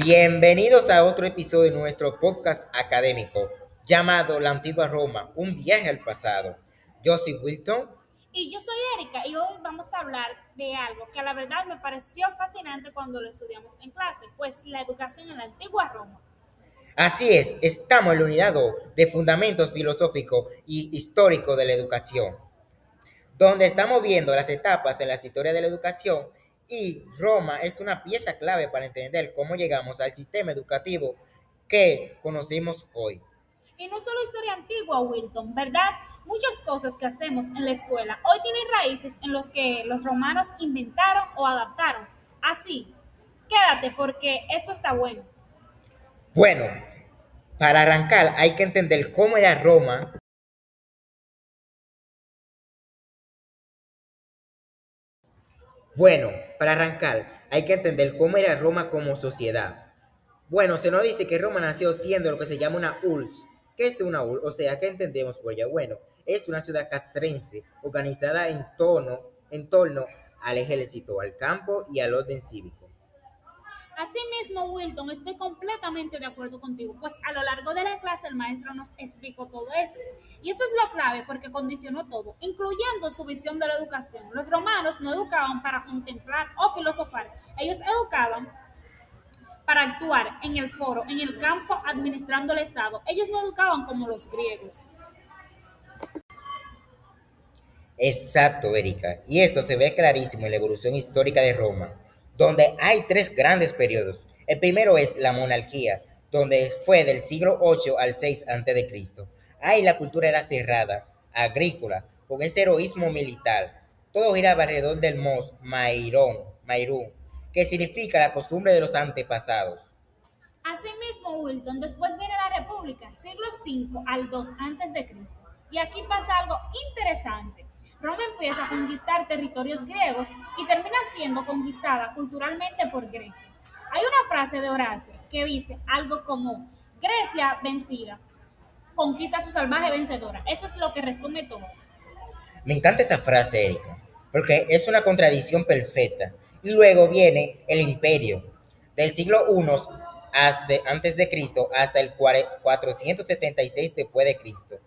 Bienvenidos a otro episodio de nuestro podcast académico llamado La Antigua Roma, un viaje al pasado. Yo soy Wilton. Y yo soy Erika y hoy vamos a hablar de algo que a la verdad me pareció fascinante cuando lo estudiamos en clase, pues la educación en la antigua Roma. Así es, estamos en la unidad 2 de Fundamentos Filosóficos y Históricos de la Educación, donde estamos viendo las etapas en la historia de la educación y Roma es una pieza clave para entender cómo llegamos al sistema educativo que conocemos hoy. Y no solo historia antigua, Wilton, ¿verdad? Muchas cosas que hacemos en la escuela hoy tienen raíces en los que los romanos inventaron o adaptaron. Así, quédate porque esto está bueno. Bueno, para arrancar hay que entender cómo era Roma. Bueno, para arrancar, hay que entender cómo era Roma como sociedad. Bueno, se nos dice que Roma nació siendo lo que se llama una urbs. ¿Qué es una urbs? O sea, ¿qué entendemos por ella? Bueno, es una ciudad castrense organizada en torno al ejército, al campo y al orden cívico. Asimismo, Wilton, estoy completamente de acuerdo contigo, pues a lo largo de la clase el maestro nos explicó todo eso. Y eso es lo clave porque condicionó todo, incluyendo su visión de la educación. Los romanos no educaban para contemplar o filosofar, ellos educaban para actuar en el foro, en el campo, administrando el Estado. Ellos no educaban como los griegos. Exacto, Erika. Y esto se ve clarísimo en la evolución histórica de Roma, donde hay tres grandes periodos. El primero es la monarquía, donde fue del siglo 8 al 6 a.C. Ahí la cultura era cerrada, agrícola, con ese heroísmo militar. Todo giraba alrededor del mos Mairún, que significa la costumbre de los antepasados. Asimismo, Wilton, después viene la República, siglo V al 2 antes de Cristo. Y aquí pasa algo interesante. Roma empieza a conquistar territorios griegos y termina siendo conquistada culturalmente por Grecia. Hay una frase de Horacio que dice algo como Grecia vencida, conquista su salvaje vencedora. Eso es lo que resume todo. Me encanta esa frase, Erika, porque es una contradicción perfecta. Y luego viene el imperio, del siglo I antes de Cristo hasta el 476 después de Cristo,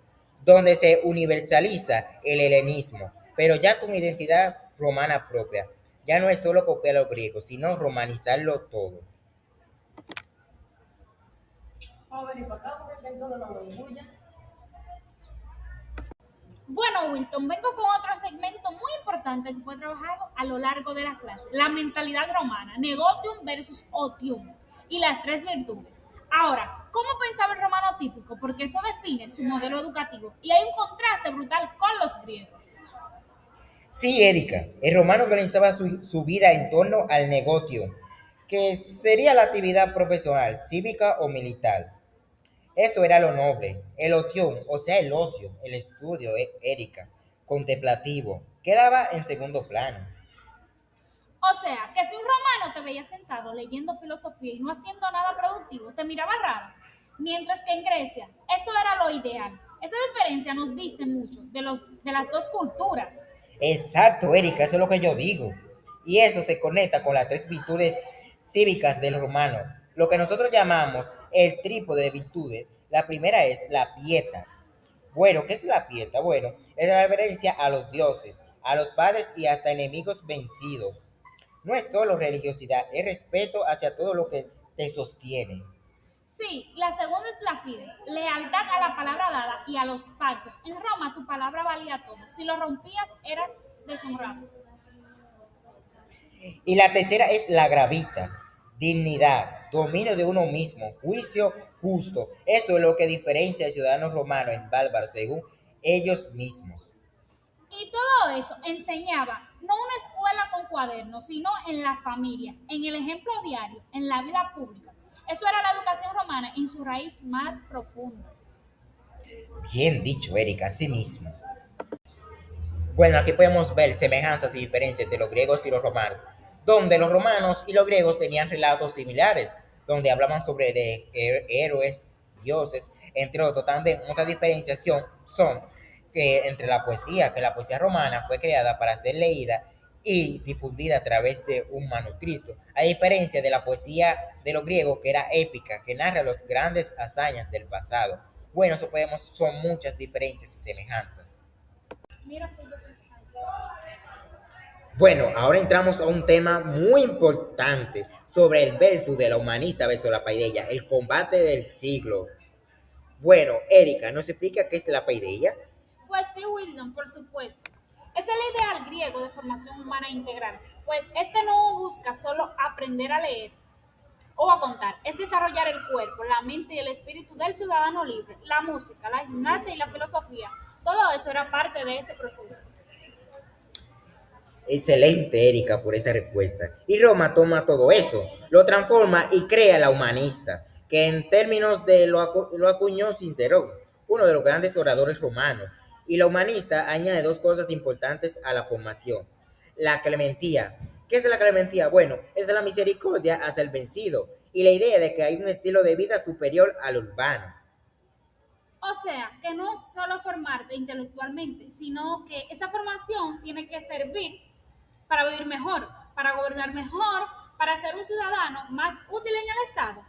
donde se universaliza el helenismo, pero ya con identidad romana propia. Ya no es solo copiar a los griegos, sino romanizarlo todo. Bueno, Wilton, vengo con otro segmento muy importante que fue trabajado a lo largo de la clase, la mentalidad romana, negotium versus otium y las tres virtudes. Ahora, ¿cómo pensaba el romano típico? Porque eso define su modelo educativo y hay un contraste brutal con los griegos. Sí, Erika, el romano organizaba su vida en torno al negocio, que sería la actividad profesional, cívica o militar. Eso era lo noble, el otium, o sea, el ocio, el estudio, Erika, contemplativo, quedaba en segundo plano. O sea, que si un romano te veía sentado leyendo filosofía y no haciendo nada productivo, te miraba raro. Mientras que en Grecia, eso era lo ideal. Esa diferencia nos dice mucho de las dos culturas. Exacto, Erika, eso es lo que yo digo. Y eso se conecta con las tres virtudes cívicas del romano, lo que nosotros llamamos el trípode de virtudes. La primera es la pietas. Bueno, ¿qué es la pieta? Bueno, es la reverencia a los dioses, a los padres y hasta enemigos vencidos. No es solo religiosidad, es respeto hacia todo lo que te sostiene. Sí, la segunda es la fides, lealtad a la palabra dada y a los pactos. En Roma tu palabra valía todo. Si lo rompías, eras deshonrado. Y la tercera es la gravitas, dignidad, dominio de uno mismo, juicio justo. Eso es lo que diferencia al ciudadano romano en bárbaro según ellos mismos. Y todo eso enseñaba no una escuela con cuadernos, sino en la familia, en el ejemplo diario, en la vida pública. Eso era la educación romana en su raíz más profunda. Bien dicho, Erika, así mismo. Bueno, aquí podemos ver semejanzas y diferencias entre los griegos y los romanos, donde los romanos y los griegos tenían relatos similares, donde hablaban sobre héroes, dioses, entre otros. También otra diferenciación son que entre la poesía, que la poesía romana fue creada para ser leída y difundida a través de un manuscrito, a diferencia de la poesía de los griegos que era épica, que narra las grandes hazañas del pasado. Bueno, eso podemos, son muchas diferencias y semejanzas. Mira, fui yo que- Bueno, ahora entramos a un tema muy importante sobre el versus de la humanista versus la paideia, el combate del siglo. Bueno, Erika, ¿nos explica qué es la paideia? Pues sí, Wilton, por supuesto. Es el ideal griego de formación humana integral, pues este no busca solo aprender a leer o a contar, es desarrollar el cuerpo, la mente y el espíritu del ciudadano libre, la música, la gimnasia y la filosofía. Todo eso era parte de ese proceso. Excelente, Erika, por esa respuesta. Y Roma toma todo eso, lo transforma y crea la humanista, que en términos de lo acuñó Cicerón, uno de los grandes oradores romanos. Y la humanista añade dos cosas importantes a la formación. La clementía. ¿Qué es la clementía? Bueno, es la misericordia hacia el vencido y la idea de que hay un estilo de vida superior al urbano. O sea, que no es solo formarte intelectualmente, sino que esa formación tiene que servir para vivir mejor, para gobernar mejor, para ser un ciudadano más útil en el Estado.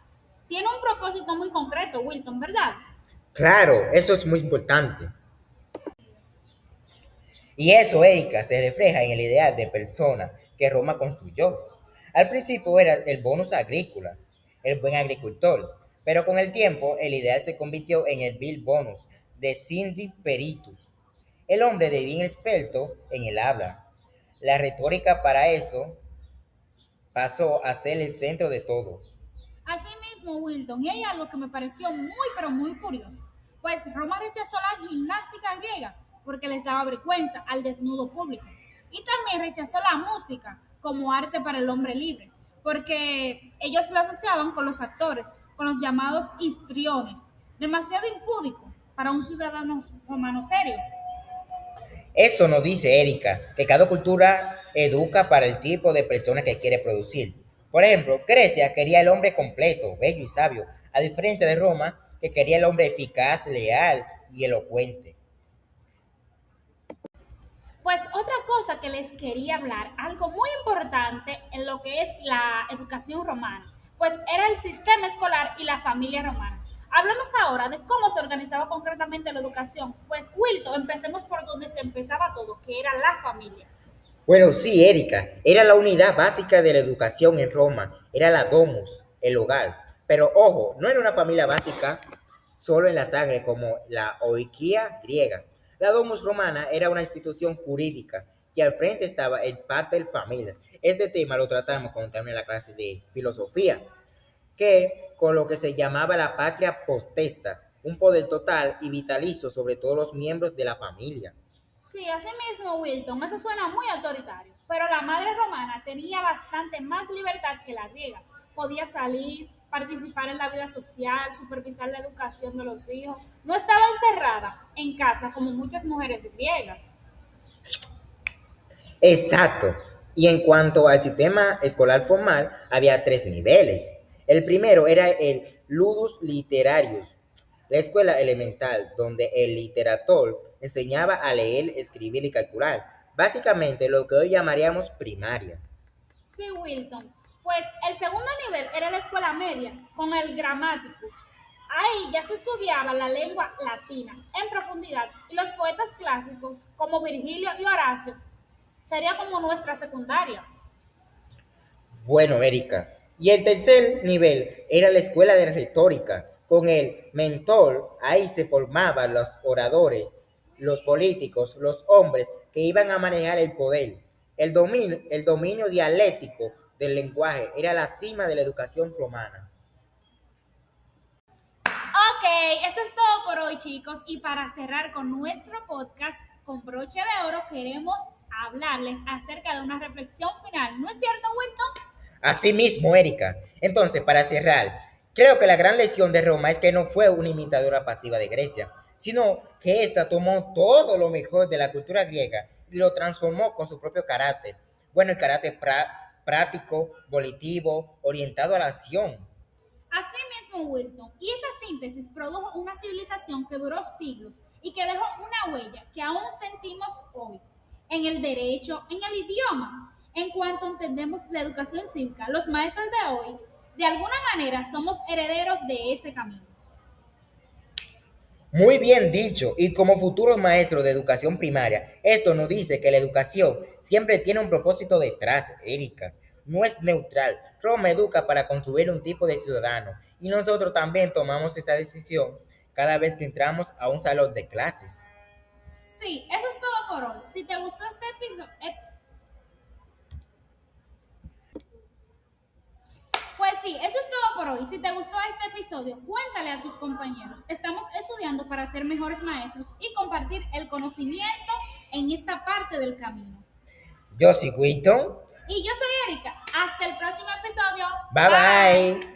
Tiene un propósito muy concreto, Wilton, ¿verdad? Claro, eso es muy importante. Y eso, Erika, se refleja en el ideal de persona que Roma construyó. Al principio era el bonus agrícola, el buen agricultor, pero con el tiempo el ideal se convirtió en el vil bonus de Cindy Peritus, el hombre de bien experto en el habla. La retórica para eso pasó a ser el centro de todo. Asimismo, Wilton, y hay algo que me pareció muy, pero muy curioso, pues Roma rechazó la gimnástica griega porque les daba vergüenza al desnudo público. Y también rechazó la música como arte para el hombre libre, porque ellos la asociaban con los actores, con los llamados histriones, demasiado impúdico para un ciudadano romano serio. Eso nos dice Erika, que cada cultura educa para el tipo de persona que quiere producir. Por ejemplo, Grecia quería el hombre completo, bello y sabio, a diferencia de Roma, que quería el hombre eficaz, leal y elocuente. Pues otra cosa que les quería hablar, algo muy importante en lo que es la educación romana, pues era el sistema escolar y la familia romana. Hablamos ahora de cómo se organizaba concretamente la educación. Pues Wilton, empecemos por donde se empezaba todo, que era la familia. Bueno, sí, Erika, era la unidad básica de la educación en Roma, era la domus, el hogar. Pero ojo, no era una familia básica solo en la sangre como la oikia griega. La domus romana era una institución jurídica y al frente estaba el pater familias. Este tema lo tratamos cuando terminé la clase de filosofía, que con lo que se llamaba la patria potesta, un poder total y vitalicio sobre todos los miembros de la familia. Sí, así mismo, Wilton, eso suena muy autoritario, pero la madre romana tenía bastante más libertad que la griega. Podía salir, participar en la vida social, supervisar la educación de los hijos. No estaba encerrada en casa como muchas mujeres griegas. Exacto. Y en cuanto al sistema escolar formal, había tres niveles. El primero era el ludus literarius, la escuela elemental, donde el literator enseñaba a leer, escribir y calcular. Básicamente lo que hoy llamaríamos primaria. Sí, Wilton. Pues el segundo nivel era la escuela media, con el Grammaticus. Ahí ya se estudiaba la lengua latina en profundidad y los poetas clásicos como Virgilio y Horacio sería como nuestra secundaria. Bueno, Erika. Y el tercer nivel era la escuela de retórica. Con el mentor, ahí se formaban los oradores, los políticos, los hombres que iban a manejar el poder. El dominio dialéctico del lenguaje era la cima de la educación romana. Ok, eso es todo por hoy, chicos. Y para cerrar con nuestro podcast con broche de oro, queremos hablarles acerca de una reflexión final. ¿No es cierto, Wilton? Así mismo, Erika. Entonces, para cerrar, creo que la gran lección de Roma es que no fue una imitadora pasiva de Grecia, sino que ésta tomó todo lo mejor de la cultura griega y lo transformó con su propio carácter. Bueno, el carácter práctico, volitivo, orientado a la acción. Así mismo, Wilton. Y esa síntesis produjo una civilización que duró siglos y que dejó una huella que aún sentimos hoy. en el derecho, en el idioma. En cuanto entendemos la educación cívica, los maestros de hoy, de alguna manera, somos herederos de ese camino. Muy bien dicho, y como futuros maestros de educación primaria, esto nos dice que la educación siempre tiene un propósito detrás, Erika. No es neutral. Roma educa para construir un tipo de ciudadano y nosotros también tomamos esa decisión cada vez que entramos a un salón de clases. Sí, eso es todo por hoy. Si te gustó este episodio, pues sí, eso es todo por hoy. Si te gustó este episodio, cuéntale a tus compañeros. Estamos estudiando para ser mejores maestros y compartir el conocimiento en esta parte del camino. Yo soy Witton. Y yo soy Erika. Hasta el próximo episodio. Bye Bye. bye.